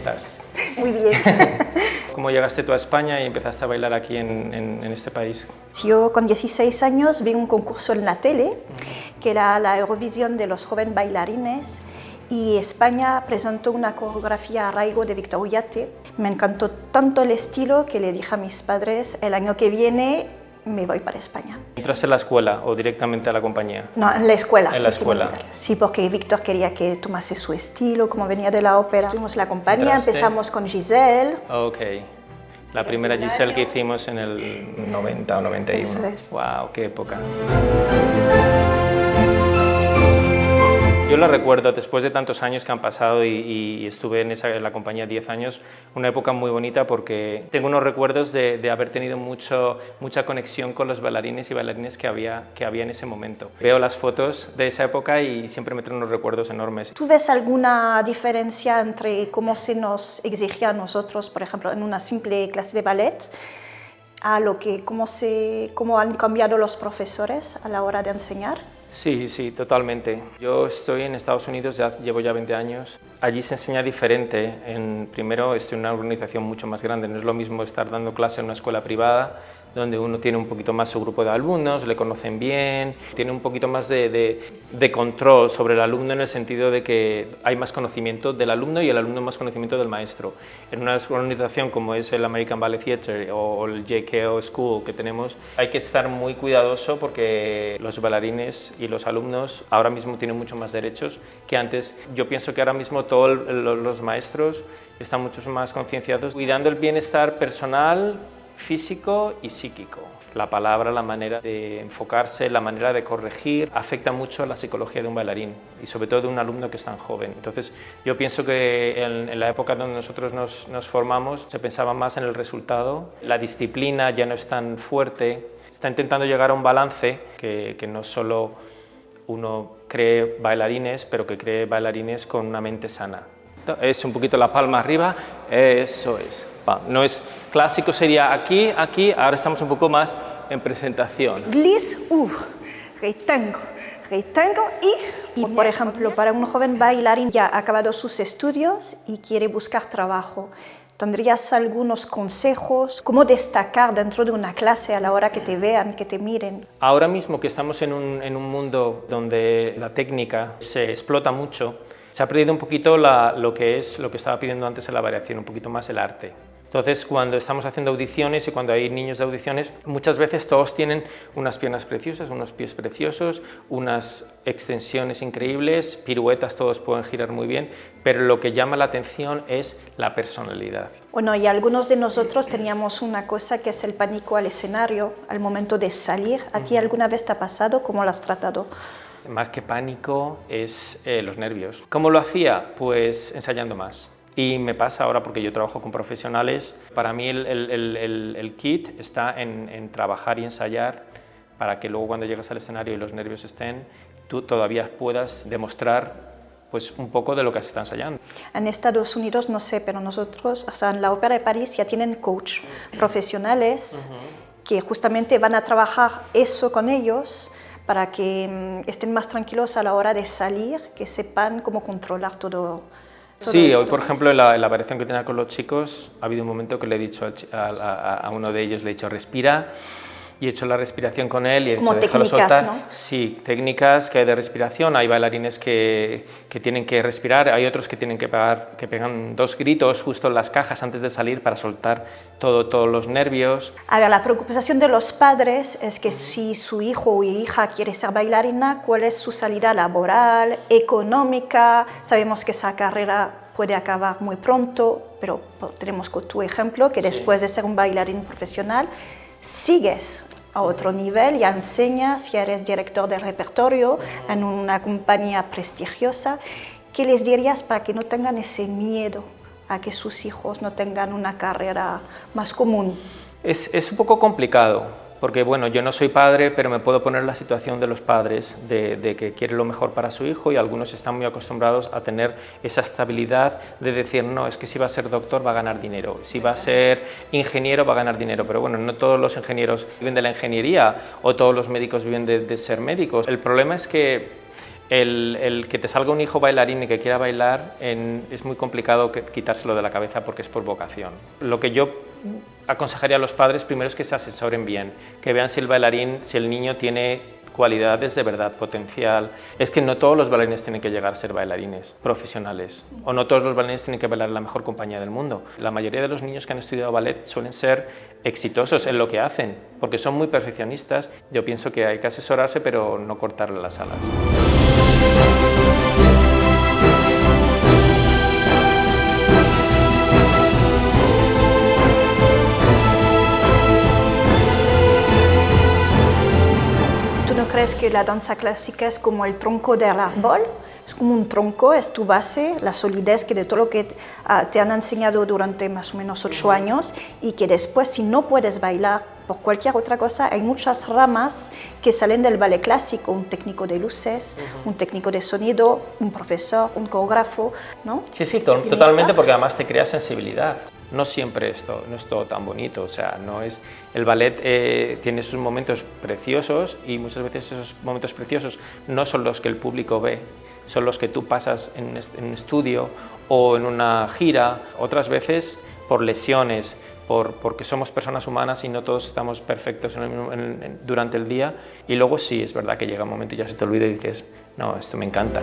estás? Muy bien. ¿Cómo llegaste tú a España y empezaste a bailar aquí en este país? Yo con 16 años vi un concurso en la tele, que era la Eurovisión de los jóvenes bailarines, y España presentó una coreografía Arraigo de Víctor Ullate. Me encantó tanto el estilo que le dije a mis padres, el año que viene me voy para España. ¿Entras en la escuela o directamente a la compañía? No, en la escuela. En la escuela. Sí, porque Víctor quería que tomase su estilo, como venía de la ópera. Estuvimos en la compañía, empezamos con Giselle. Ok. La primera Giselle que hicimos en el 90 o 91. Eso es. ¡Wow! ¡Qué época! Yo la recuerdo, después de tantos años que han pasado y estuve en la compañía 10 años, una época muy bonita porque tengo unos recuerdos de haber tenido mucha conexión con los bailarines y bailarinas que había en ese momento. Veo las fotos de esa época y siempre me traen unos recuerdos enormes. ¿Tú ves alguna diferencia entre cómo se nos exigía a nosotros, por ejemplo, en una simple clase de ballet, a cómo han cambiado los profesores a la hora de enseñar? Sí, sí, totalmente. Yo estoy en Estados Unidos, llevo ya 20 años. Allí se enseña diferente. Primero, estoy en una organización mucho más grande. No es lo mismo estar dando clase en una escuela privada, donde uno tiene un poquito más su grupo de alumnos, le conocen bien, tiene un poquito más de control sobre el alumno en el sentido de que hay más conocimiento del alumno y el alumno más conocimiento del maestro. En una organización como es el American Ballet Theatre o el JKO School que tenemos, hay que estar muy cuidadoso porque los bailarines y los alumnos ahora mismo tienen mucho más derechos que antes. Yo pienso que ahora mismo todos los maestros están mucho más concienciados, cuidando el bienestar personal, físico y psíquico. La palabra, la manera de enfocarse, la manera de corregir, afecta mucho a la psicología de un bailarín y sobre todo de un alumno que es tan joven. Entonces yo pienso que en la época donde nosotros nos formamos se pensaba más en el resultado, la disciplina ya no es tan fuerte, se está intentando llegar a un balance que no solo uno cree bailarines, pero que cree bailarines con una mente sana. Es un poquito la palma arriba, eso es. No es clásico, sería aquí, aquí, ahora estamos un poco más en presentación. Glisse, retengo y por ejemplo, para un joven bailarín ya ha acabado sus estudios y quiere buscar trabajo, ¿tendrías algunos consejos? ¿Cómo destacar dentro de una clase a la hora que te vean, que te miren? Ahora mismo que estamos en un mundo donde la técnica se explota mucho, se ha perdido un poquito lo que estaba pidiendo antes en la variación, un poquito más el arte. Entonces, cuando estamos haciendo audiciones y cuando hay niños de audiciones, muchas veces todos tienen unas piernas preciosas, unos pies preciosos, unas extensiones increíbles, piruetas, todos pueden girar muy bien, pero lo que llama la atención es la personalidad. Bueno, y algunos de nosotros teníamos una cosa que es el pánico al escenario, al momento de salir. ¿A ti alguna vez te ha pasado? ¿Cómo lo has tratado? Más que pánico es los nervios. ¿Cómo lo hacía? Pues ensayando más. Y me pasa ahora porque yo trabajo con profesionales. Para mí el kit está en trabajar y ensayar para que luego cuando llegues al escenario y los nervios estén, tú todavía puedas demostrar pues, un poco de lo que se está ensayando. En Estados Unidos no sé, pero nosotros, o sea, en la Ópera de París ya tienen coach profesionales que justamente van a trabajar eso con ellos para que estén más tranquilos a la hora de salir, que sepan cómo controlar todo. Sí, hoy por ejemplo en la variación que tenía con los chicos ha habido un momento que le he dicho a uno de ellos, le he dicho respira y he hecho la respiración con él y he dicho déjalo soltar. ¿No? Sí, técnicas que hay de respiración, hay bailarines que tienen que respirar, hay otros que tienen que pegan 2 gritos justo en las cajas antes de salir para soltar todos los nervios. A ver, la preocupación de los padres es que si su hijo o hija quiere ser bailarina, ¿cuál es su salida laboral, económica? Sabemos que esa carrera puede acabar muy pronto, pero tenemos tu ejemplo, que después de ser un bailarín profesional, sigues a otro nivel, ya enseñas, ya eres director de repertorio en una compañía prestigiosa. ¿Qué les dirías para que no tengan ese miedo a que sus hijos no tengan una carrera más común? Es un poco complicado, porque bueno, yo no soy padre, pero me puedo poner en la situación de los padres, de que quieren lo mejor para su hijo y algunos están muy acostumbrados a tener esa estabilidad de decir, no, es que si va a ser doctor va a ganar dinero, si va a ser ingeniero va a ganar dinero, pero bueno, no todos los ingenieros viven de la ingeniería o todos los médicos viven de ser médicos. El problema es que El que te salga un hijo bailarín y que quiera bailar es muy complicado quitárselo de la cabeza porque es por vocación. Lo que yo aconsejaría a los padres primero es que se asesoren bien, que vean si el niño tiene cualidades de verdad, potencial. Es que no todos los bailarines tienen que llegar a ser bailarines profesionales, o no todos los bailarines tienen que bailar en la mejor compañía del mundo. La mayoría de los niños que han estudiado ballet suelen ser exitosos en lo que hacen, porque son muy perfeccionistas. Yo pienso que hay que asesorarse, pero no cortarle las alas. ¿Crees que la danza clásica es como el tronco del árbol? Es como un tronco, es tu base, la solidez de todo lo que te han enseñado durante más o menos 8 años y que después, si no puedes bailar por cualquier otra cosa, hay muchas ramas que salen del ballet clásico, un técnico de luces, un técnico de sonido, un profesor, un coreógrafo, ¿no? Sí, totalmente, porque además te crea sensibilidad. No siempre no es todo tan bonito, o sea, el ballet tiene sus momentos preciosos y muchas veces esos momentos preciosos no son los que el público ve, son los que tú pasas en un estudio o en una gira, otras veces por lesiones, porque somos personas humanas y no todos estamos perfectos durante el día, y luego sí, es verdad que llega un momento y ya se te olvida y dices, no, esto me encanta.